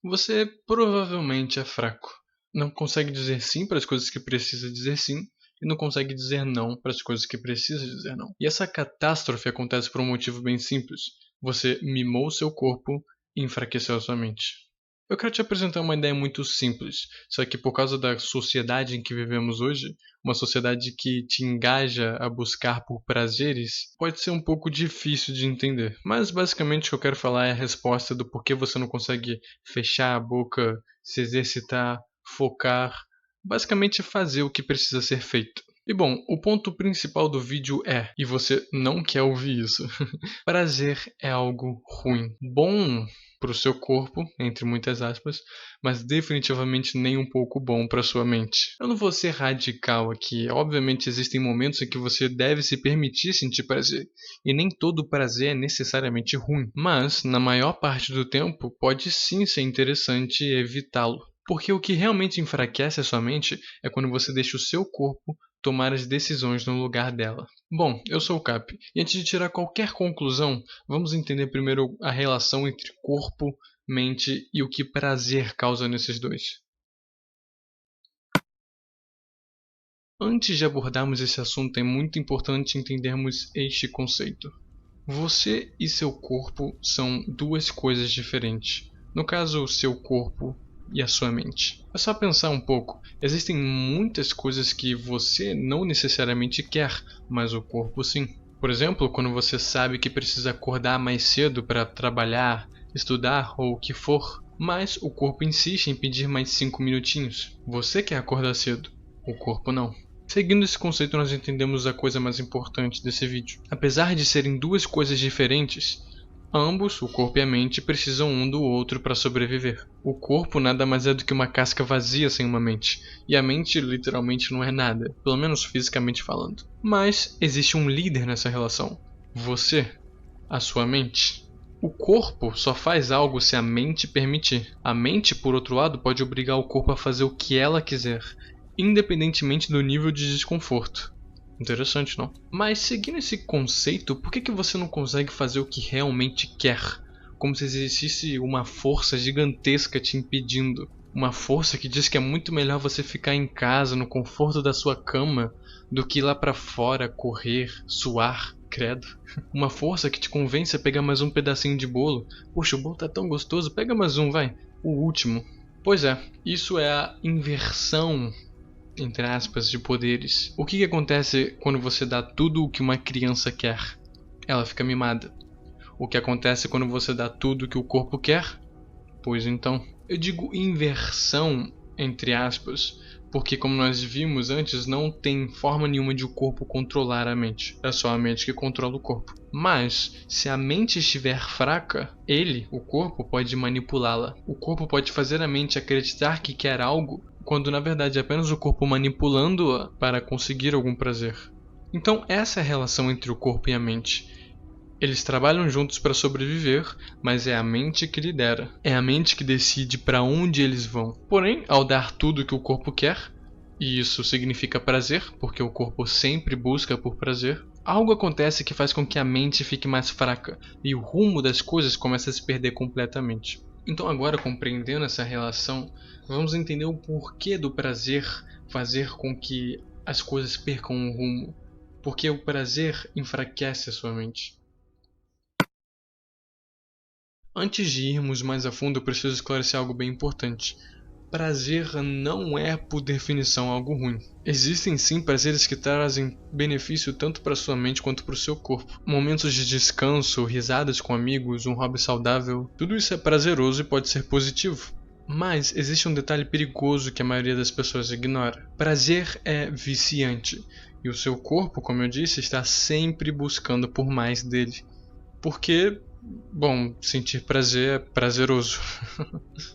Você provavelmente é fraco. Não consegue dizer sim para as coisas que precisa dizer sim e não consegue dizer não para as coisas que precisa dizer não. E essa catástrofe acontece por um motivo bem simples. Você mimou seu corpo e enfraqueceu a sua mente. Eu quero te apresentar uma ideia muito simples, só que por causa da sociedade em que vivemos hoje, uma sociedade que te engaja a buscar por prazeres, pode ser um pouco difícil de entender. Mas basicamente o que eu quero falar é a resposta do porquê você não consegue fechar a boca, se exercitar, focar, basicamente fazer o que precisa ser feito. E bom, o ponto principal do vídeo é, e você não quer ouvir isso, prazer é algo ruim. Bom para o seu corpo, entre muitas aspas, mas definitivamente nem um pouco bom para sua mente. Eu não vou ser radical aqui. Obviamente existem momentos em que você deve se permitir sentir prazer, e nem todo prazer é necessariamente ruim, mas na maior parte do tempo pode sim ser interessante evitá-lo. Porque o que realmente enfraquece a sua mente é quando você deixa o seu corpo tomar as decisões no lugar dela. Bom, eu sou o Cap, e antes de tirar qualquer conclusão, vamos entender primeiro a relação entre corpo, mente e o que prazer causa nesses dois. Antes de abordarmos esse assunto, é muito importante entendermos este conceito. Você e seu corpo são duas coisas diferentes. No caso, o seu corpo e a sua mente. É só pensar um pouco. Existem muitas coisas que você não necessariamente quer, mas o corpo sim. Por exemplo, quando você sabe que precisa acordar mais cedo para trabalhar, estudar ou o que for, mas o corpo insiste em pedir mais 5 minutinhos. Você quer acordar cedo, o corpo não. Seguindo esse conceito, nós entendemos a coisa mais importante desse vídeo. Apesar de serem duas coisas diferentes, ambos, o corpo e a mente, precisam um do outro para sobreviver. O corpo nada mais é do que uma casca vazia sem uma mente, e a mente literalmente não é nada, pelo menos fisicamente falando. Mas existe um líder nessa relação: você, a sua mente. O corpo só faz algo se a mente permitir. A mente, por outro lado, pode obrigar o corpo a fazer o que ela quiser, independentemente do nível de desconforto. Interessante, não? Mas seguindo esse conceito, por que você não consegue fazer o que realmente quer? Como se existisse uma força gigantesca te impedindo. Uma força que diz que é muito melhor você ficar em casa, no conforto da sua cama, do que ir lá pra fora, correr, suar, credo. Uma força que te convence a pegar mais um pedacinho de bolo. Poxa, o bolo tá tão gostoso, pega mais um, vai. O último. Pois é, isso é a inversão, entre aspas, de poderes. O que acontece quando você dá tudo o que uma criança quer? Ela fica mimada. O que acontece quando você dá tudo o que o corpo quer? Pois então, eu digo inversão, entre aspas, porque como nós vimos antes, não tem forma nenhuma de o corpo controlar a mente. É só a mente que controla o corpo. Mas, se a mente estiver fraca, ele, o corpo, pode manipulá-la. O corpo pode fazer a mente acreditar que quer algo, quando na verdade é apenas o corpo manipulando-a para conseguir algum prazer. Então essa é a relação entre o corpo e a mente. Eles trabalham juntos para sobreviver, mas é a mente que lidera. É a mente que decide para onde eles vão. Porém, ao dar tudo o que o corpo quer, e isso significa prazer, porque o corpo sempre busca por prazer, algo acontece que faz com que a mente fique mais fraca e o rumo das coisas comece a se perder completamente. Então, agora compreendendo essa relação, vamos entender o porquê do prazer fazer com que as coisas percam o rumo. Porque o prazer enfraquece a sua mente. Antes de irmos mais a fundo, eu preciso esclarecer algo bem importante. Prazer não é, por definição, algo ruim. Existem sim prazeres que trazem benefício tanto para sua mente quanto para o seu corpo. Momentos de descanso, risadas com amigos, um hobby saudável, tudo isso é prazeroso e pode ser positivo. Mas existe um detalhe perigoso que a maioria das pessoas ignora. Prazer é viciante, e o seu corpo, como eu disse, está sempre buscando por mais dele. Porque, bom, sentir prazer é prazeroso.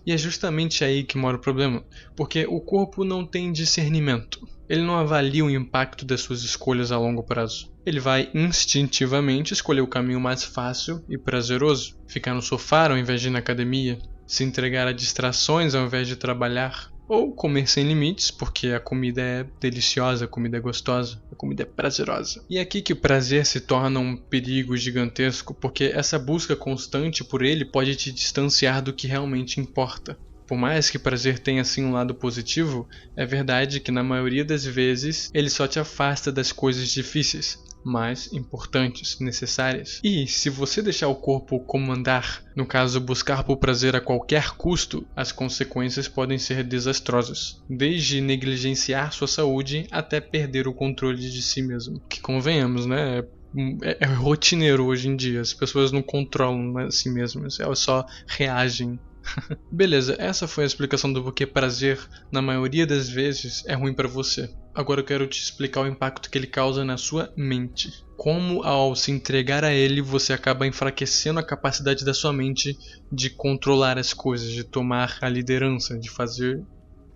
E é justamente aí que mora o problema, porque o corpo não tem discernimento. Ele não avalia o impacto das suas escolhas a longo prazo. Ele vai instintivamente escolher o caminho mais fácil e prazeroso. Ficar no sofá ao invés de ir na academia. Se entregar a distrações ao invés de trabalhar. Ou comer sem limites, porque a comida é deliciosa, a comida é gostosa, a comida é prazerosa. E é aqui que o prazer se torna um perigo gigantesco, porque essa busca constante por ele pode te distanciar do que realmente importa. Por mais que prazer tenha assim um lado positivo, é verdade que na maioria das vezes ele só te afasta das coisas difíceis, mas importantes, necessárias. E se você deixar o corpo comandar, no caso buscar por prazer a qualquer custo, as consequências podem ser desastrosas, desde negligenciar sua saúde até perder o controle de si mesmo. Que convenhamos, né? É rotineiro hoje em dia, as pessoas não controlam a si mesmas, elas só reagem. Beleza, essa foi a explicação do porquê prazer, na maioria das vezes, é ruim pra você. Agora eu quero te explicar o impacto que ele causa na sua mente. Como ao se entregar a ele, você acaba enfraquecendo a capacidade da sua mente de controlar as coisas, de tomar a liderança, de fazer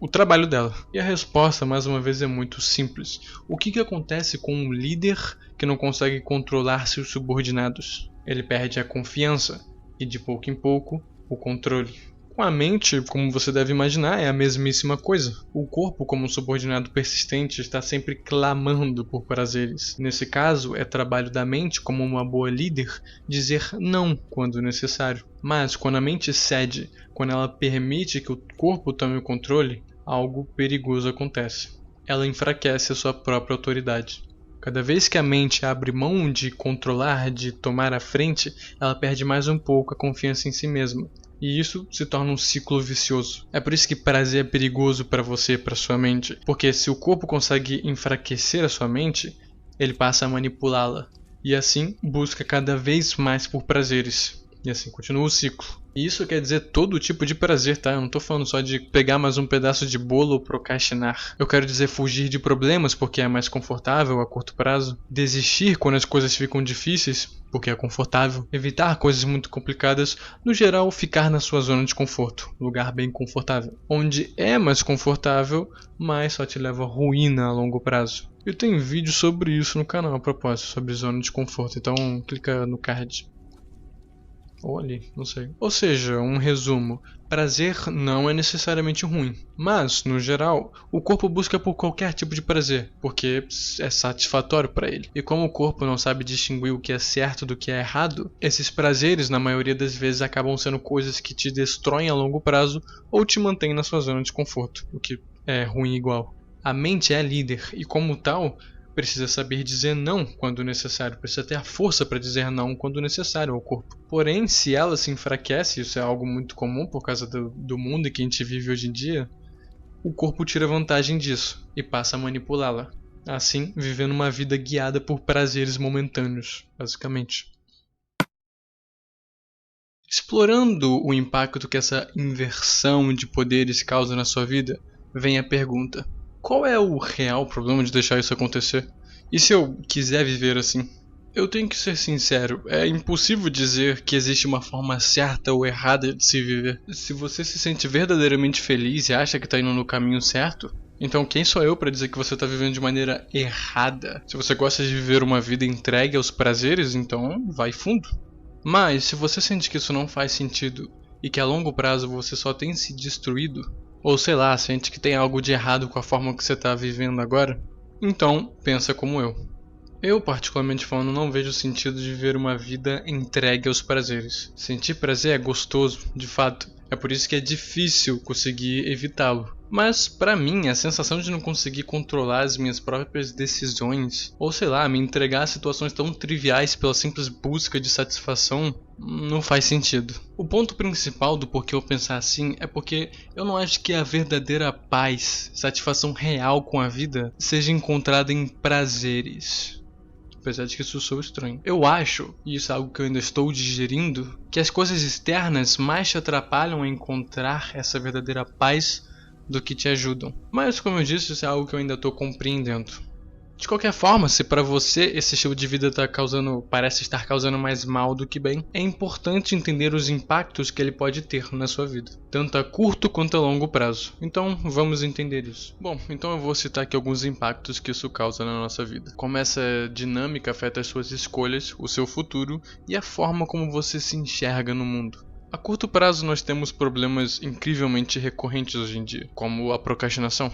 o trabalho dela. E a resposta, mais uma vez, é muito simples. O que acontece com um líder que não consegue controlar seus subordinados? Ele perde a confiança e, de pouco em pouco, o controle. Com a mente, como você deve imaginar, é a mesmíssima coisa. O corpo, como um subordinado persistente, está sempre clamando por prazeres. Nesse caso, é trabalho da mente, como uma boa líder, dizer não quando necessário. Mas quando a mente cede, quando ela permite que o corpo tome o controle, algo perigoso acontece. Ela enfraquece a sua própria autoridade. Cada vez que a mente abre mão de controlar, de tomar a frente, ela perde mais um pouco a confiança em si mesma. E isso se torna um ciclo vicioso. É por isso que prazer é perigoso para você, para sua mente. Porque se o corpo consegue enfraquecer a sua mente, ele passa a manipulá-la. E assim busca cada vez mais por prazeres. E assim continua o ciclo. E isso quer dizer todo tipo de prazer, tá? Eu não tô falando só de pegar mais um pedaço de bolo ou procrastinar. Eu quero dizer fugir de problemas porque é mais confortável a curto prazo. Desistir quando as coisas ficam difíceis porque é confortável. Evitar coisas muito complicadas. No geral, ficar na sua zona de conforto. Lugar bem confortável. Onde é mais confortável, mas só te leva à ruína a longo prazo. Eu tenho vídeo sobre isso no canal a propósito, sobre zona de conforto. Então clica no card. Ou ali, não sei. Ou seja, um resumo. Prazer não é necessariamente ruim, mas, no geral, o corpo busca por qualquer tipo de prazer, porque é satisfatório para ele. E como o corpo não sabe distinguir o que é certo do que é errado, esses prazeres, na maioria das vezes, acabam sendo coisas que te destroem a longo prazo ou te mantêm na sua zona de conforto, o que é ruim igual. A mente é líder e, como tal, precisa saber dizer não quando necessário, precisa ter a força para dizer não quando necessário ao corpo. Porém, se ela se enfraquece, isso é algo muito comum por causa do mundo que a gente vive hoje em dia, o corpo tira vantagem disso e passa a manipulá-la. Assim, vivendo uma vida guiada por prazeres momentâneos, basicamente. Explorando o impacto que essa inversão de poderes causa na sua vida, vem a pergunta: qual é o real problema de deixar isso acontecer? E se eu quiser viver assim? Eu tenho que ser sincero, é impossível dizer que existe uma forma certa ou errada de se viver. Se você se sente verdadeiramente feliz e acha que está indo no caminho certo, então quem sou eu para dizer que você está vivendo de maneira errada? Se você gosta de viver uma vida entregue aos prazeres, então vai fundo. Mas se você sente que isso não faz sentido e que a longo prazo você só tem se destruído, ou sei lá, sente que tem algo de errado com a forma que você está vivendo agora, então pensa como eu. Eu, particularmente falando, não vejo sentido de viver uma vida entregue aos prazeres. Sentir prazer é gostoso, de fato. É por isso que é difícil conseguir evitá-lo. Mas, pra mim, a sensação de não conseguir controlar as minhas próprias decisões, ou sei lá, me entregar a situações tão triviais pela simples busca de satisfação, não faz sentido. O ponto principal do porquê eu pensar assim é porque eu não acho que a verdadeira paz, satisfação real com a vida, seja encontrada em prazeres. Apesar de que isso soa estranho. Eu acho, e isso é algo que eu ainda estou digerindo, que as coisas externas mais te atrapalham a encontrar essa verdadeira paz do que te ajudam. Mas, como eu disse, isso é algo que eu ainda estou compreendendo. De qualquer forma, se para você esse estilo de vida parece estar causando mais mal do que bem, é importante entender os impactos que ele pode ter na sua vida, tanto a curto quanto a longo prazo. Então, vamos entender isso. Bom, então eu vou citar aqui alguns impactos que isso causa na nossa vida. Como essa dinâmica afeta as suas escolhas, o seu futuro e a forma como você se enxerga no mundo. A curto prazo nós temos problemas incrivelmente recorrentes hoje em dia, como a procrastinação.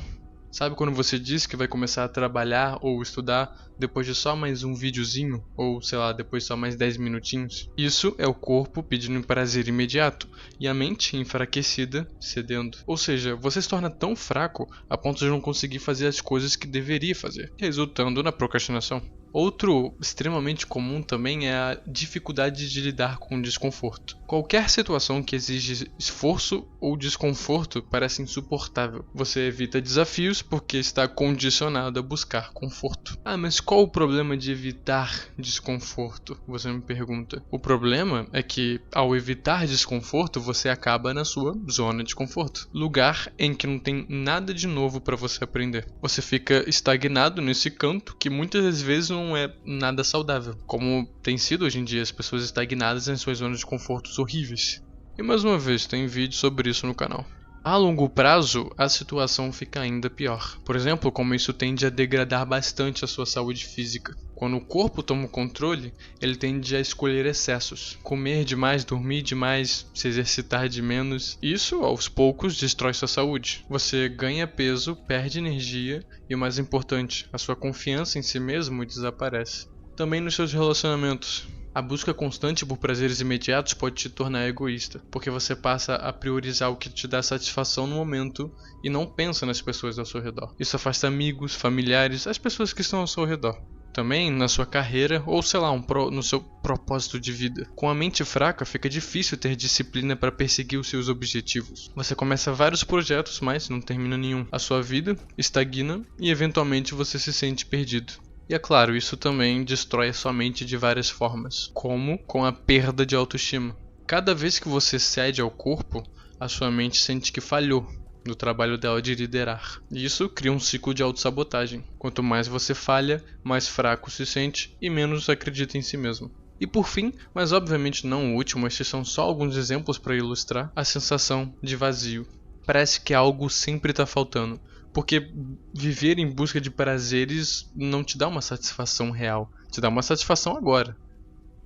Sabe quando você diz que vai começar a trabalhar ou estudar depois de só mais um videozinho, ou sei lá, depois de só mais 10 minutinhos? Isso é o corpo pedindo um prazer imediato e a mente enfraquecida cedendo. Ou seja, você se torna tão fraco a ponto de não conseguir fazer as coisas que deveria fazer, resultando na procrastinação. Outro extremamente comum também é a dificuldade de lidar com o desconforto. Qualquer situação que exige esforço ou desconforto parece insuportável. Você evita desafios porque está condicionado a buscar conforto. Ah, mas qual o problema de evitar desconforto? Você me pergunta. O problema é que, ao evitar desconforto, você acaba na sua zona de conforto, lugar em que não tem nada de novo para você aprender. Você fica estagnado nesse canto que muitas das vezes não é nada saudável, como tem sido hoje em dia as pessoas estagnadas em suas zonas de confortos horríveis. E mais uma vez, tem vídeo sobre isso no canal. A longo prazo, a situação fica ainda pior. Por exemplo, como isso tende a degradar bastante a sua saúde física. Quando o corpo toma o controle, ele tende a escolher excessos. Comer demais, dormir demais, se exercitar de menos. Isso, aos poucos, destrói sua saúde. Você ganha peso, perde energia e, o mais importante, a sua confiança em si mesmo desaparece. Também nos seus relacionamentos. A busca constante por prazeres imediatos pode te tornar egoísta, porque você passa a priorizar o que te dá satisfação no momento e não pensa nas pessoas ao seu redor. Isso afasta amigos, familiares, as pessoas que estão ao seu redor. Também na sua carreira ou sei lá, no seu propósito de vida. Com a mente fraca, fica difícil ter disciplina para perseguir os seus objetivos. Você começa vários projetos, mas não termina nenhum. A sua vida estagna e eventualmente você se sente perdido. E é claro, isso também destrói a sua mente de várias formas, como com a perda de autoestima. Cada vez que você cede ao corpo, a sua mente sente que falhou no trabalho dela de liderar. E isso cria um ciclo de autossabotagem. Quanto mais você falha, mais fraco se sente e menos acredita em si mesmo. E por fim, mas obviamente não o último, estes são só alguns exemplos para ilustrar a sensação de vazio. Parece que algo sempre está faltando. Porque viver em busca de prazeres não te dá uma satisfação real. Te dá uma satisfação agora.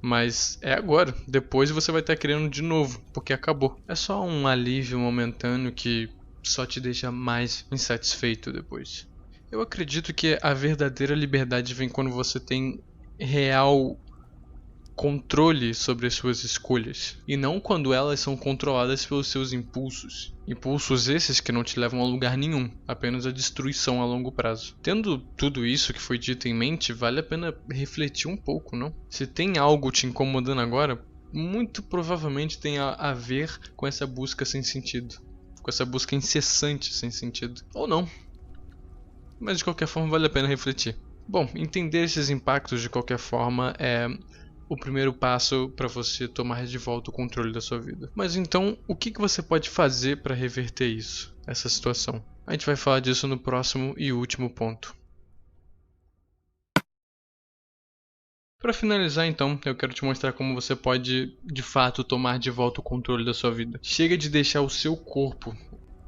Mas é agora. Depois você vai estar querendo de novo, porque acabou. É só um alívio momentâneo que só te deixa mais insatisfeito depois. Eu acredito que a verdadeira liberdade vem quando você tem real controle sobre as suas escolhas, e não quando elas são controladas pelos seus impulsos. Impulsos esses que não te levam a lugar nenhum, apenas a destruição a longo prazo. Tendo tudo isso que foi dito em mente, vale a pena refletir um pouco, não? Se tem algo te incomodando agora, muito provavelmente tem a ver com essa busca sem sentido, com essa busca incessante sem sentido. Ou não. Mas de qualquer forma vale a pena refletir. Bom, entender esses impactos de qualquer forma é o primeiro passo para você tomar de volta o controle da sua vida. Mas então, o que você pode fazer para reverter isso, essa situação? A gente vai falar disso no próximo e último ponto. Para finalizar então, eu quero te mostrar como você pode, de fato, tomar de volta o controle da sua vida. Chega de deixar o seu corpo,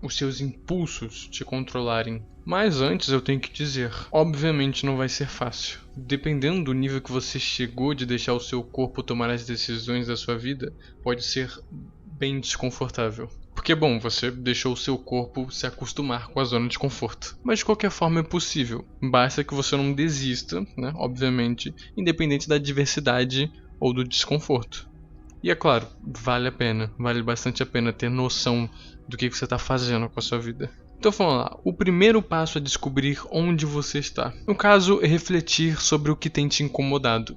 os seus impulsos te controlarem. Mas antes eu tenho que dizer, obviamente não vai ser fácil. Dependendo do nível que você chegou de deixar o seu corpo tomar as decisões da sua vida, pode ser bem desconfortável. Porque, bom, você deixou o seu corpo se acostumar com a zona de conforto. Mas de qualquer forma é possível. Basta que você não desista, né, obviamente, independente da adversidade ou do desconforto. E é claro, vale bastante a pena ter noção do que você está fazendo com a sua vida. Então vamos lá, o primeiro passo é descobrir onde você está. No caso, é refletir sobre o que tem te incomodado.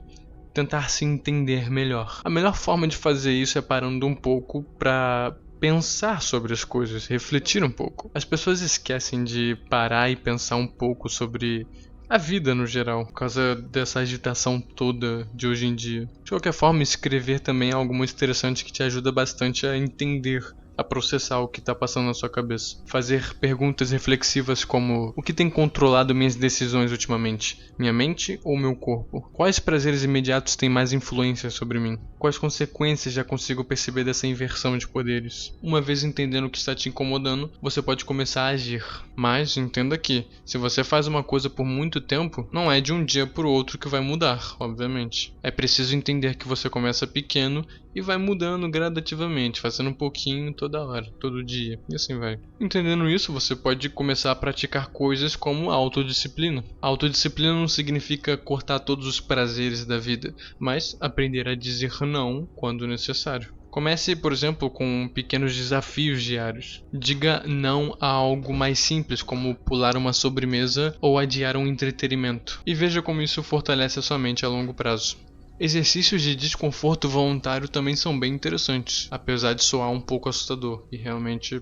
Tentar se entender melhor. A melhor forma de fazer isso é parando um pouco para pensar sobre as coisas, refletir um pouco. As pessoas esquecem de parar e pensar um pouco sobre a vida no geral, por causa dessa agitação toda de hoje em dia. De qualquer forma, escrever também é algo muito interessante que te ajuda bastante a entender a processar o que está passando na sua cabeça. Fazer perguntas reflexivas como: o que tem controlado minhas decisões ultimamente? Minha mente ou meu corpo? Quais prazeres imediatos têm mais influência sobre mim? Quais consequências já consigo perceber dessa inversão de poderes? Uma vez entendendo o que está te incomodando, você pode começar a agir. Mas entenda que, se você faz uma coisa por muito tempo, não é de um dia para o outro que vai mudar, obviamente. É preciso entender que você começa pequeno e vai mudando gradativamente, fazendo um pouquinho toda hora, todo dia, e assim vai. Entendendo isso, você pode começar a praticar coisas como autodisciplina. Autodisciplina não significa cortar todos os prazeres da vida, mas aprender a dizer não quando necessário. Comece, por exemplo, com pequenos desafios diários. Diga não a algo mais simples, como pular uma sobremesa ou adiar um entretenimento, e veja como isso fortalece a sua mente a longo prazo. Exercícios de desconforto voluntário também são bem interessantes, apesar de soar um pouco assustador, e realmente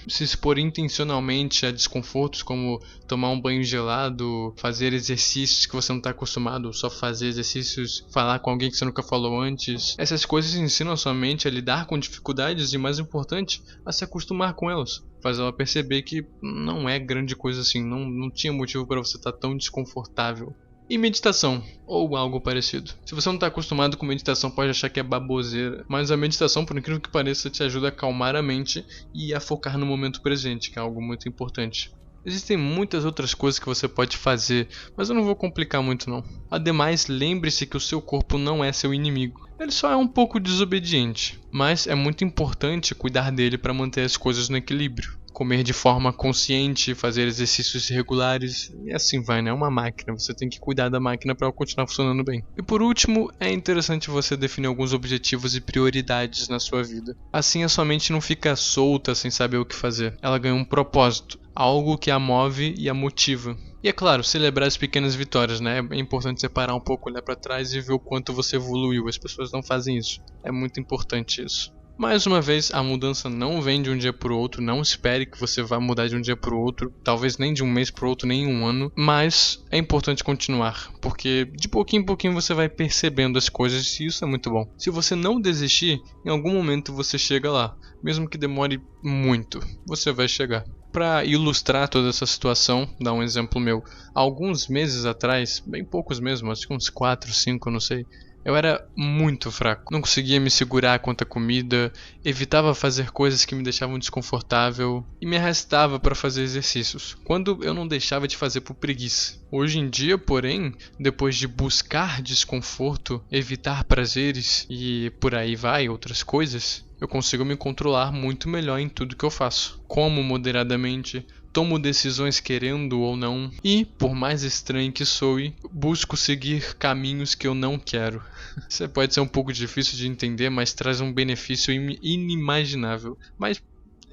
se expor intencionalmente a desconfortos como tomar um banho gelado, fazer exercícios que você não está acostumado, só fazer exercícios, falar com alguém que você nunca falou antes. Essas coisas ensinam a sua mente a lidar com dificuldades e, mais importante, a se acostumar com elas. Faz ela perceber que não é grande coisa assim, não tinha motivo para você estar tão desconfortável. E meditação, ou algo parecido. Se você não está acostumado com meditação, pode achar que é baboseira, mas a meditação, por incrível que pareça, te ajuda a acalmar a mente e a focar no momento presente, que é algo muito importante. Existem muitas outras coisas que você pode fazer, mas eu não vou complicar muito não. Ademais, lembre-se que o seu corpo não é seu inimigo. Ele só é um pouco desobediente, mas é muito importante cuidar dele para manter as coisas no equilíbrio. Comer de forma consciente, fazer exercícios regulares, e assim vai, né? É uma máquina, você tem que cuidar da máquina para ela continuar funcionando bem. E por último, é interessante você definir alguns objetivos e prioridades na sua vida. Assim a sua mente não fica solta sem saber o que fazer. Ela ganha um propósito, algo que a move e a motiva. E é claro, celebrar as pequenas vitórias, né? É importante separar um pouco, olhar para trás e ver o quanto você evoluiu. As pessoas não fazem isso. É muito importante isso. Mais uma vez, a mudança não vem de um dia para o outro, não espere que você vá mudar de um dia para o outro, talvez nem de um mês para o outro, nem em um ano, mas é importante continuar, porque de pouquinho em pouquinho você vai percebendo as coisas e isso é muito bom. Se você não desistir, em algum momento você chega lá, mesmo que demore muito, você vai chegar. Para ilustrar toda essa situação, dar um exemplo meu, há alguns meses atrás, bem poucos mesmo, acho que uns 4, 5, não sei, eu era muito fraco, não conseguia me segurar quanto à comida, evitava fazer coisas que me deixavam desconfortável e me arrastava para fazer exercícios, quando eu não deixava de fazer por preguiça. Hoje em dia, porém, depois de buscar desconforto, evitar prazeres e por aí vai, outras coisas, eu consigo me controlar muito melhor em tudo que eu faço. Como moderadamente, tomo decisões querendo ou não, e, por mais estranho que soe, busco seguir caminhos que eu não quero. Isso pode ser um pouco difícil de entender, mas traz um benefício inimaginável. Mas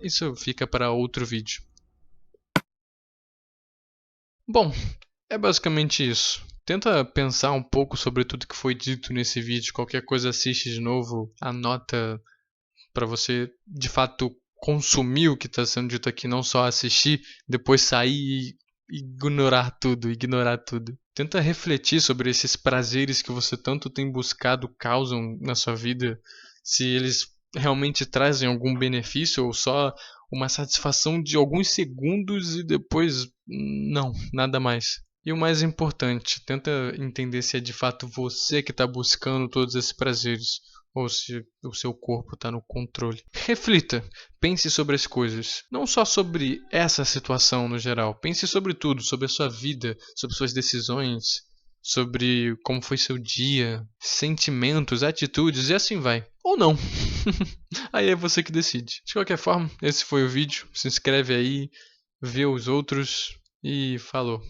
isso fica para outro vídeo. Bom, é basicamente isso. Tenta pensar um pouco sobre tudo que foi dito nesse vídeo. Qualquer coisa assiste de novo, anota para você de fato consumir o que está sendo dito aqui, não só assistir, depois sair e ignorar tudo. Tenta refletir sobre esses prazeres que você tanto tem buscado causam na sua vida, se eles realmente trazem algum benefício ou só uma satisfação de alguns segundos e depois não, nada mais. E o mais importante, tenta entender se é de fato você que está buscando todos esses prazeres ou se o seu corpo está no controle. Reflita, pense sobre as coisas, não só sobre essa situação no geral, pense sobre tudo, sobre a sua vida, sobre suas decisões, sobre como foi seu dia, sentimentos, atitudes e assim vai. Ou não. Aí é você que decide. De qualquer forma, esse foi o vídeo. Se inscreve aí, vê os outros e falou.